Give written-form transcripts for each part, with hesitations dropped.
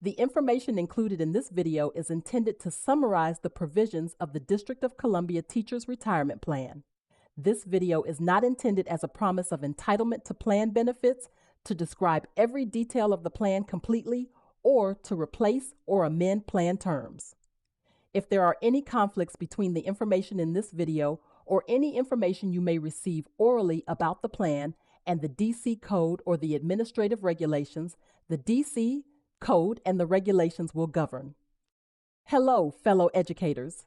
The information included in this video is intended to summarize the provisions of the District of Columbia Teachers Retirement Plan. This video is not intended as a promise of entitlement to plan benefits, to describe every detail of the plan completely, or to replace or amend plan terms. If there are any conflicts between the information in this video or any information you may receive orally about the plan and the DC Code or the administrative regulations, the DC Code and the regulations will govern. Hello, fellow educators.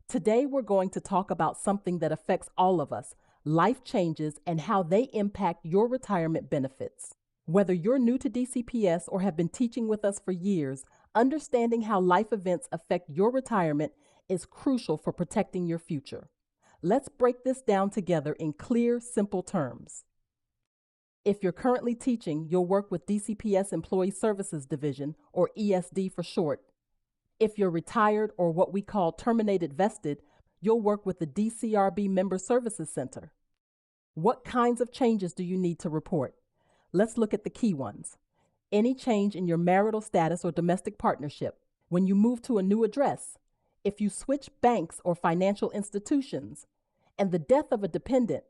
Today we're going to talk about something that affects all of us, life changes and how they impact your retirement benefits. Whether you're new to DCPS or have been teaching with us for years, understanding how life events affect your retirement is crucial for protecting your future. Let's break this down together in clear, simple terms. If you're currently teaching, you'll work with DCPS Employee Services Division, or ESD for short. If you're retired or what we call terminated vested, you'll work with the DCRB Member Services Center. What kinds of changes do you need to report? Let's look at the key ones. Any change in your marital status or domestic partnership, when you move to a new address, if you switch banks or financial institutions, and the death of a dependent.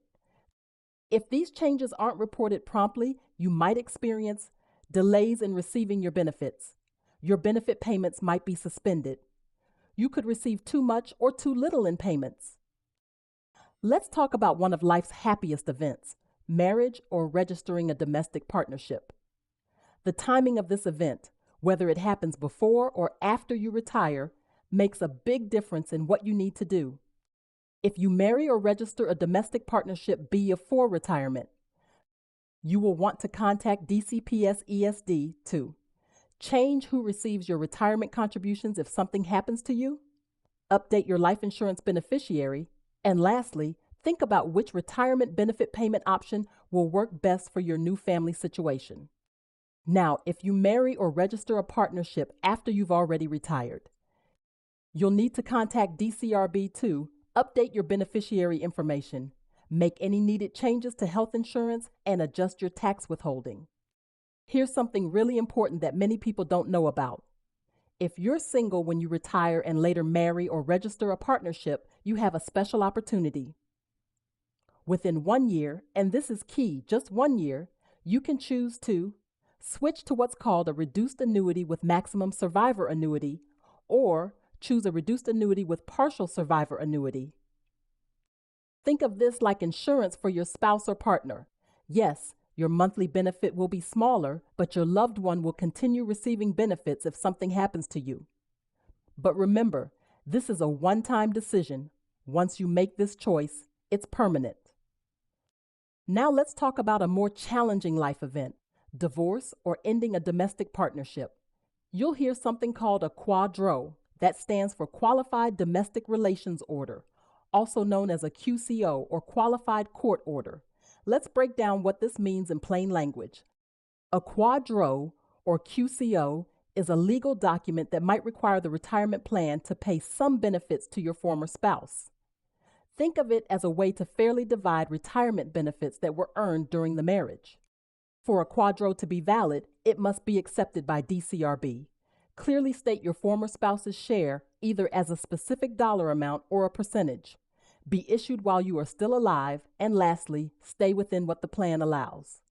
If these changes aren't reported promptly, you might experience delays in receiving your benefits. Your benefit payments might be suspended. You could receive too much or too little in payments. Let's talk about one of life's happiest events, marriage or registering a domestic partnership. The timing of this event, whether it happens before or after you retire, makes a big difference in what you need to do. If you marry or register a domestic partnership before retirement, you will want to contact DCPS ESD to change who receives your retirement contributions if something happens to you, update your life insurance beneficiary, and lastly, think about which retirement benefit payment option will work best for your new family situation. Now, if you marry or register a partnership after you've already retired, you'll need to contact DCRB to update your beneficiary information, make any needed changes to health insurance, and adjust your tax withholding. Here's something really important that many people don't know about. If you're single when you retire and later marry or register a partnership, you have a special opportunity. Within 1 year, and this is key, just 1 year, you can choose to switch to what's called a reduced annuity with maximum survivor annuity, or choose a reduced annuity with partial survivor annuity. Think of this like insurance for your spouse or partner. Yes, your monthly benefit will be smaller, but your loved one will continue receiving benefits if something happens to you. But remember, this is a one-time decision. Once you make this choice, it's permanent. Now let's talk about a more challenging life event, divorce or ending a domestic partnership. You'll hear something called a quadro. That stands for Qualified Domestic Relations Order, also known as a QCO or Qualified Court Order. Let's break down what this means in plain language. A quadro or QCO is a legal document that might require the retirement plan to pay some benefits to your former spouse. Think of it as a way to fairly divide retirement benefits that were earned during the marriage. For a quadro to be valid, it must be accepted by DCRB. Clearly state your former spouse's share either as a specific dollar amount or a percentage. Be issued while you are still alive, and lastly, stay within what the plan allows.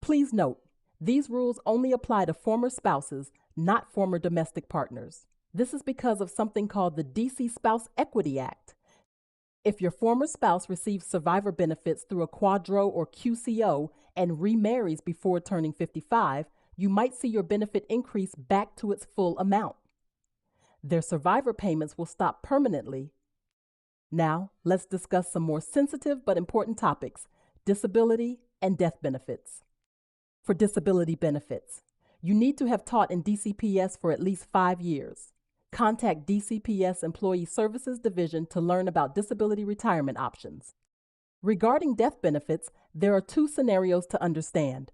Please note, these rules only apply to former spouses, not former domestic partners. This is because of something called the DC Spouse Equity Act. If your former spouse receives survivor benefits through a quadro or QCO and remarries before turning 55, you might see your benefit increase back to its full amount. Their survivor payments will stop permanently. Now, let's discuss some more sensitive but important topics, disability and death benefits. For disability benefits, you need to have taught in DCPS for at least 5 years. Contact DCPS Employee Services Division to learn about disability retirement options. Regarding death benefits, there are 2 scenarios to understand.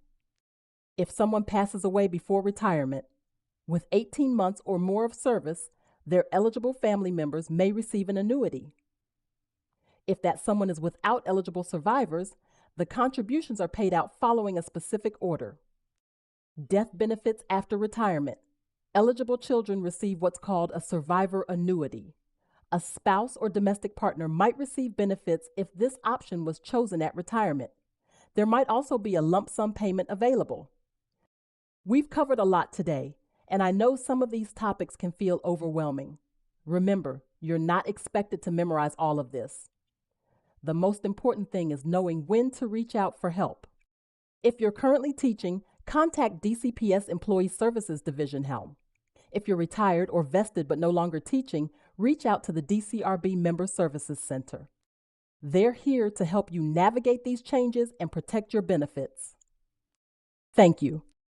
If someone passes away before retirement, with 18 months or more of service, their eligible family members may receive an annuity. If that someone is without eligible survivors, the contributions are paid out following a specific order. Death benefits after retirement. Eligible children receive what's called a survivor annuity. A spouse or domestic partner might receive benefits if this option was chosen at retirement. There might also be a lump sum payment available. We've covered a lot today, and I know some of these topics can feel overwhelming. Remember, you're not expected to memorize all of this. The most important thing is knowing when to reach out for help. If you're currently teaching, contact DCPS Employee Services Division Helm. If you're retired or vested but no longer teaching, reach out to the DCRB Member Services Center. They're here to help you navigate these changes and protect your benefits. Thank you.